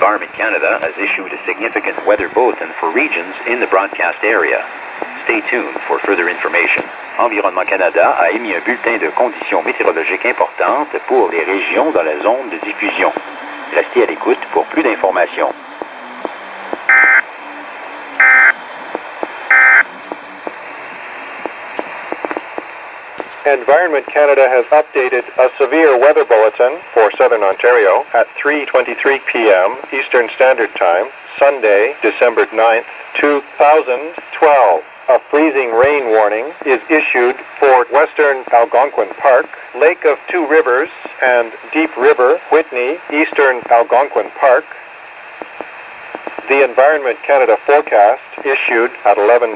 Environment Canada has issued a significant weather bulletin for regions in the broadcast area. Stay tuned for further information. Environnement Canada a émis un bulletin de conditions météorologiques importantes pour les régions dans la zone de diffusion. Restez à l'écoute pour plus d'informations. Environment Canada has updated a severe weather bulletin for Southern Ontario at 3:23 p.m. Eastern Standard Time, Sunday, December 9th, 2012. A freezing rain warning is issued for Western Algonquin Park, Lake of Two Rivers, and Deep River, Whitney, Eastern Algonquin Park. The Environment Canada forecast issued at 11